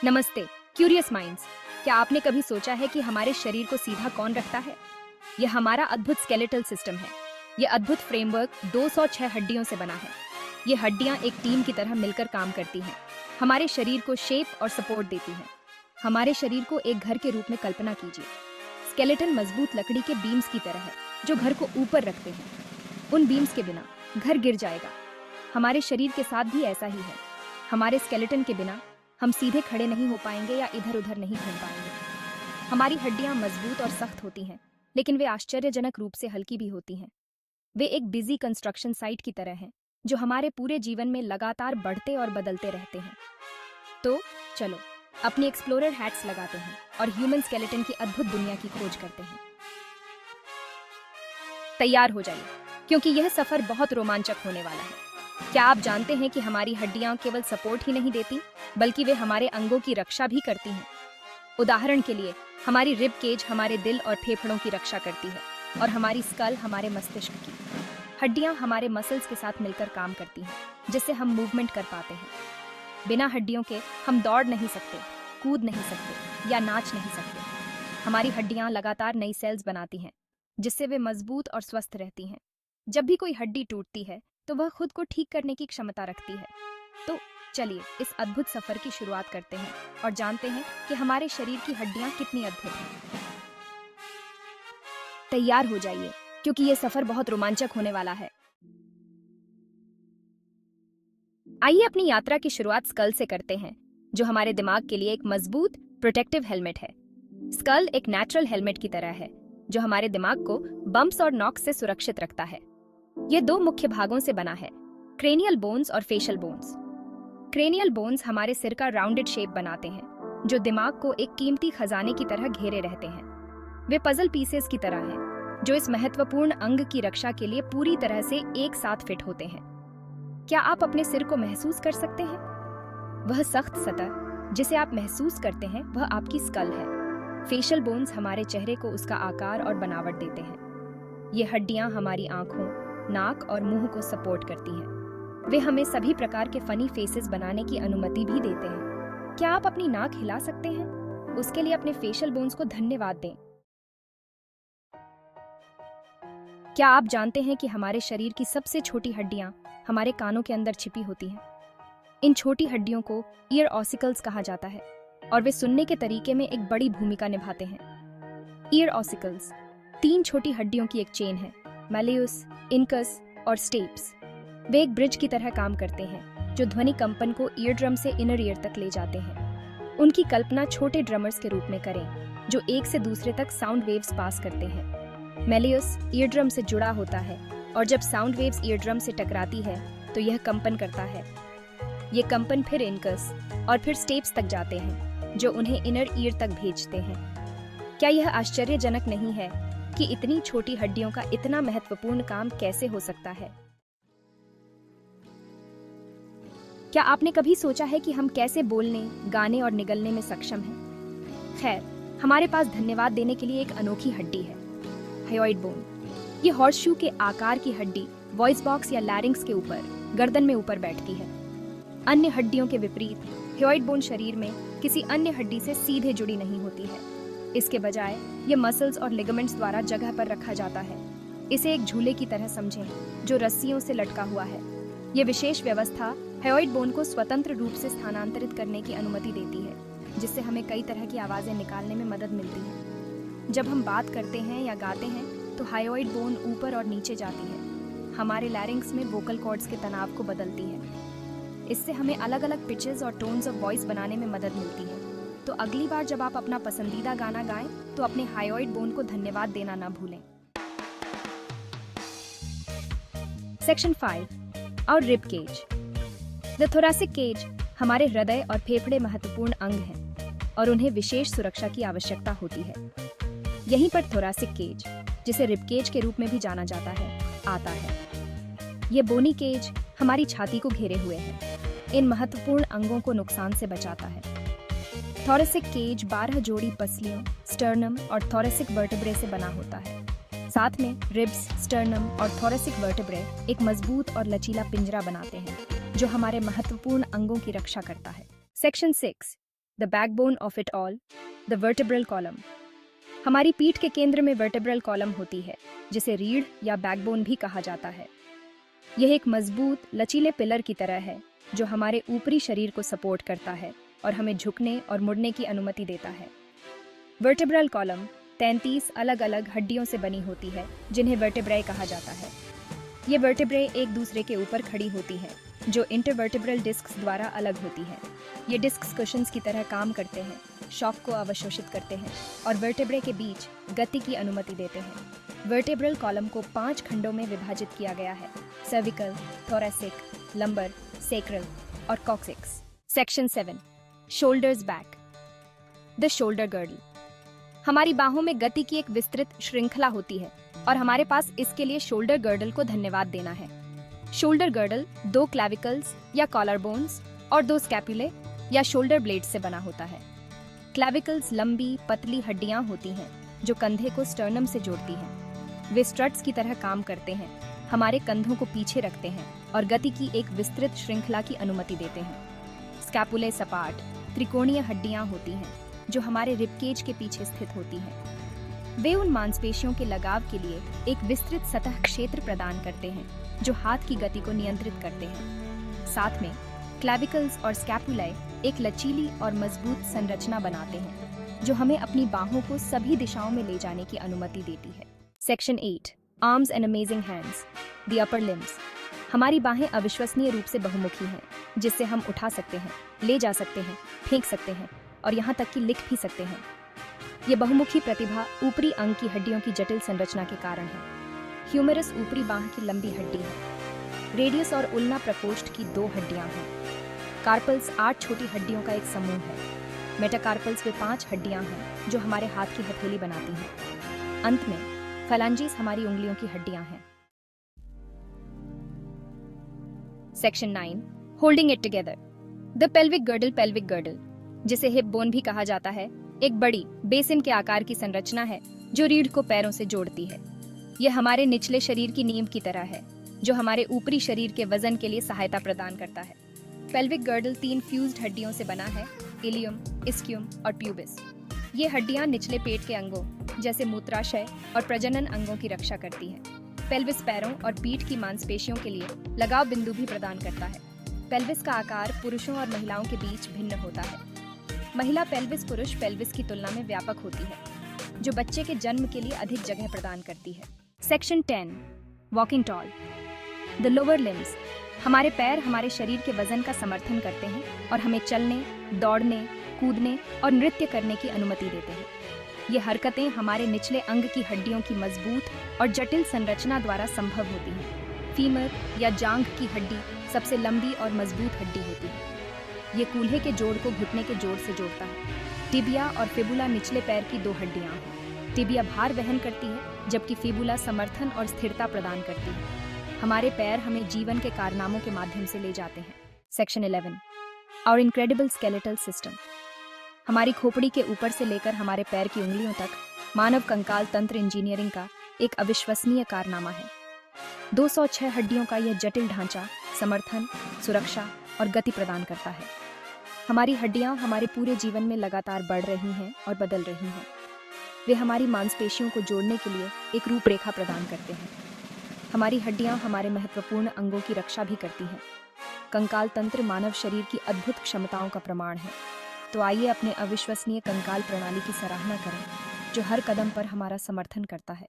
नमस्ते curious minds. क्या आपने कभी सोचा है कि हमारे शरीर को सीधा कौन रखता है? यह हमारा अद्भुत स्केलेटल सिस्टम है। यह अद्भुत फ्रेमवर्क 206 हड्डियों से बना है। ये हड्डियां एक टीम की तरह मिलकर काम करती हैं। हमारे शरीर को शेप और सपोर्ट देती हैं। हमारे शरीर को एक घर के रूप में कल्पना कीजिए। स्केलेटन मजबूत लकड़ी के बीम्स की तरह है जो घर को ऊपर रखते हैं। उन बीम्स के बिना घर गिर जाएगा। हमारे शरीर के साथ भी ऐसा ही है। हमारे स्केलेटन के बिना हम सीधे खड़े नहीं हो पाएंगे या इधर उधर नहीं घूम पाएंगे। हमारी हड्डियां मजबूत और सख्त होती हैं, लेकिन वे आश्चर्यजनक रूप से हल्की भी होती हैं। वे एक बिजी कंस्ट्रक्शन साइट की तरह हैं, जो हमारे पूरे जीवन में लगातार बढ़ते और बदलते रहते हैं। तो चलो अपनी एक्सप्लोरर हैट्स लगाते हैं और ह्यूमन स्केलेटन की अद्भुत दुनिया की खोज करते हैं। तैयार हो जाइए, क्योंकि यह सफर बहुत रोमांचक होने वाला है। क्या आप जानते हैं कि हमारी हड्डियां केवल सपोर्ट ही नहीं देती, बल्कि वे हमारे अंगों की रक्षा भी करती हैं। उदाहरण के लिए हमारी रिब केज हमारे दिल और फेफड़ों की रक्षा करती है, और हमारी स्कल हमारे मस्तिष्क की। हड्डियां हमारे मसल्स के साथ मिलकर काम करती हैं, जिससे हम मूवमेंट कर पाते हैं। बिना हड्डियों के हम दौड़ नहीं सकते, कूद नहीं सकते या नाच नहीं सकते। हमारी हड्डियां लगातार नई सेल्स बनाती हैं, जिससे वे मजबूत और स्वस्थ रहती हैं। जब भी कोई हड्डी टूटती है तो वह खुद को ठीक करने की क्षमता रखती है। तो चलिए इस अद्भुत सफर की शुरुआत करते हैं और जानते हैं कि हमारे शरीर की हड्डियां कितनी अद्भुत हैं। तैयार हो जाइए, क्योंकि यह सफर बहुत रोमांचक होने वाला है। आइए अपनी यात्रा की शुरुआत स्कल से करते हैं, जो हमारे दिमाग के लिए एक मजबूत प्रोटेक्टिव हेलमेट है। स्कल एक नेचुरल हेलमेट की तरह है, जो हमारे दिमाग को बम्प्स और नॉक्स से सुरक्षित रखता है। यह दो मुख्य भागों से बना है, क्रेनियल बोन्स और फेशियल बोन्स। क्रेनियल बोन्स हमारे सिर का राउंडेड शेप बनाते हैं, जो दिमाग को एक कीमती खजाने की तरह घेरे रहते हैं। वे पजल पीसेस की तरह हैं, जो इस महत्वपूर्ण अंग की रक्षा के लिए पूरी तरह से एक साथ फिट होते हैं। क्या आप अपने सिर को महसूस कर सकते हैं? वह सख्त सतह जिसे आप महसूस करते हैं, वह आपकी स्कल है। फेशियल बोन्स हमारे चेहरे को उसका आकार और बनावट देते हैं। ये हड्डियां हमारी आंखों, नाक और मुंह को सपोर्ट करती हैं। वे हमें सभी प्रकार के फनी फेसेस बनाने की अनुमति भी देते हैं। क्या आप अपनी नाक हिला सकते हैं? उसके लिए अपने फेशियल बोन्स को धन्यवाद दें। क्या आप जानते हैं कि हमारे शरीर की सबसे छोटी हड्डियां हमारे कानों के अंदर छिपी होती हैं? इन छोटी हड्डियों को ईयर ऑसिकल्स कहा जाता है, और वे सुनने के तरीके में एक बड़ी भूमिका निभाते हैं। ईयर ऑसिकल्स 3 छोटी हड्डियों की एक चेन है, मैलियस, इनकस और स्टेप्स। वे एक ब्रिज की तरह काम करते हैं, जो ध्वनि कंपन को ईयर ड्रम से इनर ईयर तक ले जाते हैं। उनकी कल्पना छोटे ड्रमर्स के रूप में करें, जो एक से दूसरे तक साउंड वेव्स पास करते हैं। मैलियस ईयर ड्रम से जुड़ा होता है, और जब साउंड वेव्स ईयर ड्रम से टकराती है तो यह कंपन करता है। ये कंपन फिर इनकस और फिर स्टेप्स तक जाते हैं, जो उन्हें इनर ईयर तक भेजते हैं। क्या यह आश्चर्यजनक नहीं है कि इतनी छोटी हड्डियों का इतना महत्वपूर्ण काम कैसे हो सकता है? क्या आपने कभी सोचा है कि हम कैसे बोलने, गाने और निगलने में सक्षम हैं? खैर, हमारे पास धन्यवाद देने के लिए एक अनोखी हड्डी है, हायोइड बोन। ये हॉर्सशू के आकार की हड्डी वॉइस बॉक्स या लैरिंक्स के ऊपर, गर्दन में ऊपर बैठती है। अन्य हड्डियों के विपरीत हायोइड बोन शरीर में किसी अन्य हड्डी से सीधे जुड़ी नहीं होती है। इसके बजाय ये मसल्स और लिगामेंट्स द्वारा जगह पर रखा जाता है। इसे एक झूले की तरह समझें, जो रस्सियों से लटका हुआ है। ये विशेष व्यवस्था हायोइड बोन को स्वतंत्र रूप से स्थानांतरित करने की अनुमति देती है, जिससे हमें कई तरह की आवाजें निकालने में मदद मिलती है। जब हम बात करते हैं या गाते हैं तो हायोइड बोन ऊपर और नीचे जाती है, हमारे लैरिंक्स में वोकल कॉर्ड्स के तनाव को बदलती है। इससे हमें अलग अलग पिचेस और टोन्स ऑफ वॉइस बनाने में मदद मिलती है। तो अगली बार जब आप अपना पसंदीदा गाना गाएं, तो अपने हायोइड बोन को धन्यवाद देना ना भूलें। सेक्शन 5, और rib cage. The thoracic cage हमारे हृदय और फेफड़े महत्वपूर्ण अंग हैं, और उन्हें विशेष सुरक्षा की आवश्यकता होती है। यहीं पर थोरैसिक केज, जिसे रिब केज के रूप में भी जाना जाता है, आता है। ये बोनी केज हमारी छाती को घेरे हुए है। इन महत्वपूर्ण अंगों को नुकसान से बचाता है। थोरैसिक केज 12 जोड़ी पसलियों, स्टर्नम और थोरैसिक वर्टेब्रे से बना होता है। साथ में रिब्स, स्टर्नम और थोरैसिक वर्टेब्रे एक मजबूत और लचीला पिंजरा बनाते हैं, जो हमारे महत्वपूर्ण अंगों की रक्षा करता है। Section 6, the backbone of it all, the vertebral column. हमारी पीठ के केंद्र में वर्टेब्रल कॉलम होती है, जिसे रीढ़ या बैकबोन भी कहा जाता है। यह एक मजबूत, लचीले पिलर की तरह है जो हमारे ऊपरी शरीर को सपोर्ट करता है और हमें झुकने और मुड़ने की अनुमति देता है। वर्टेब्रल कॉलम 33 अलग अलग हड्डियों से बनी होती है, जिन्हें वर्टेब्रे कहा जाता है। ये वर्टेब्रे एक दूसरे के ऊपर खड़ी होती हैं, जो इंटरवर्टेब्रल डिस्क्स द्वारा अलग होती हैं। ये डिस्क्स कुशन्स की तरह काम करते हैं, शॉक को अवशोषित करते हैं और वर्टेब्रे के बीच गति की अनुमति देते हैं। वर्टेब्रल कॉलम को 5 खंडों में विभाजित किया गया है: सर्विकल, थोरैसिक, लंबर, सेक्रल और coccyx. Section 7, shoulders back. The shoulder girdle. हमारी बाहों में गति की एक विस्तृत श्रृंखला होती है और हमारे पास इसके लिए शोल्डर गर्डल को धन्यवाद देना है। शोल्डर गर्डल 2 क्लैविकल्स या कॉलर बोन्स और 2 स्कैपुले या शोल्डर ब्लेड्स से बना होता है। क्लैविकल्स लंबी, पतली हड्डियां होती हैं जो कंधे को स्टर्नम से जोड़ती हैं। वे स्ट्रट्स की तरह काम करते हैं, हमारे कंधों को पीछे रखते हैं और गति की एक विस्तृत श्रृंखला की अनुमति देते हैं। स्कैपुले सपाट, त्रिकोणीय हड्डियां होती हैं जो हमारे रिबकेज के पीछे स्थित होती हैं। वे उन मांसपेशियों के लगाव के लिए एक विस्तृत सतह क्षेत्र प्रदान करते हैं जो हाथ की गति को नियंत्रित करते हैं। साथ में क्लैविकल्स और स्कैपुलाe एक लचीली और मजबूत संरचना बनाते हैं जो हमें अपनी बाहों को सभी दिशाओं में ले जाने की अनुमति देती है। Section 8, arms and amazing hands, the upper limbs. हमारी बाहें अविश्वसनीय रूप से बहुमुखी हैं, जिससे हम उठा सकते हैं, ले जा सकते हैं, फेंक सकते हैं और यहाँ तक कि लिख भी सकते हैं। ये बहुमुखी प्रतिभा ऊपरी अंग की हड्डियों की जटिल संरचना के कारण है। ह्यूमेरस ऊपरी बाह की लंबी हड्डी है। रेडियस और उल्ना प्रकोष्ठ की 2 हड्डियां हैं। कार्पल्स 8 छोटी हड्डियों का एक समूह है। मेटाकार्पल्स वे 5 हड्डियां हैं जो हमारे हाथ की हथेली बनाती हैं। अंत में फैलांजीज हमारी उंगलियों की हड्डियां हैं। Section 9, holding it together. The pelvic girdle. Pelvic girdle, जिसे हिप बोन भी कहा जाता है, एक बड़ी बेसिन के आकार की संरचना है जो रीढ़ को पैरों से जोड़ती है। यह हमारे निचले शरीर की नींव की तरह है जो हमारे ऊपरी शरीर के वजन के लिए सहायता प्रदान करता है। पेल्विक गर्डल 3 फ्यूज्ड हड्डियों से बना है: इलियम, इस्कियम और प्यूबिस। ये हड्डियां निचले पेट के अंगों जैसे मूत्राशय और प्रजनन अंगों की रक्षा करती हैं। पेल्विस पैरों और पीठ की मांसपेशियों के लिए लगाव बिंदु भी प्रदान करता है। पेल्विस का आकार पुरुषों और महिलाओं के बीच भिन्न होता है। महिला पेल्विस पुरुष पेल्विस की तुलना में व्यापक होती है, जो बच्चे के जन्म के लिए अधिक जगह प्रदान करती है। Section 10, walking tall. The lower limbs. हमारे पैर हमारे शरीर के वजन का समर्थन करते हैं और हमें चलने, दौड़ने, कूदने और नृत्य करने की अनुमति देते हैं। ये हरकतें हमारे निचले अंग की हड्डियों की मजबूत और जटिल संरचना द्वारा संभव होती हैं। फीमर या जांघ की हड्डी सबसे लंबी और मजबूत हड्डी होती है। ये कूल्हे के जोड़ को घुटने के जोड़ से जोड़ता है। टिबिया और फिबुला निचले पैर की 2 हड्डियां हैं। टिबिया भार वहन करती है, जबकि फिबुला समर्थन और स्थिरता प्रदान करती है। हमारे पैर हमें जीवन के कारनामों के माध्यम से ले जाते हैं। Section 11, our incredible skeletal system. हमारी खोपड़ी के ऊपर से लेकर हमारे पैर की उंगलियों तक मानव कंकाल तंत्र इंजीनियरिंग का एक अविश्वसनीय कारनामा है। 206 हड्डियों का यह जटिल ढांचा समर्थन, सुरक्षा और गति प्रदान करता है। हमारी हड्डियां हमारे पूरे जीवन में लगातार बढ़ रही हैं और बदल रही हैं। वे हमारी मांसपेशियों को जोड़ने के लिए एक रूपरेखा प्रदान करते हैं। हमारी हड्डियां हमारे महत्वपूर्ण अंगों की रक्षा भी करती हैं। कंकाल तंत्र मानव शरीर की अद्भुत क्षमताओं का प्रमाण है। तो आइए अपने अविश्वसनीय कंकाल प्रणाली की सराहना करें, जो हर कदम पर हमारा समर्थन करता है।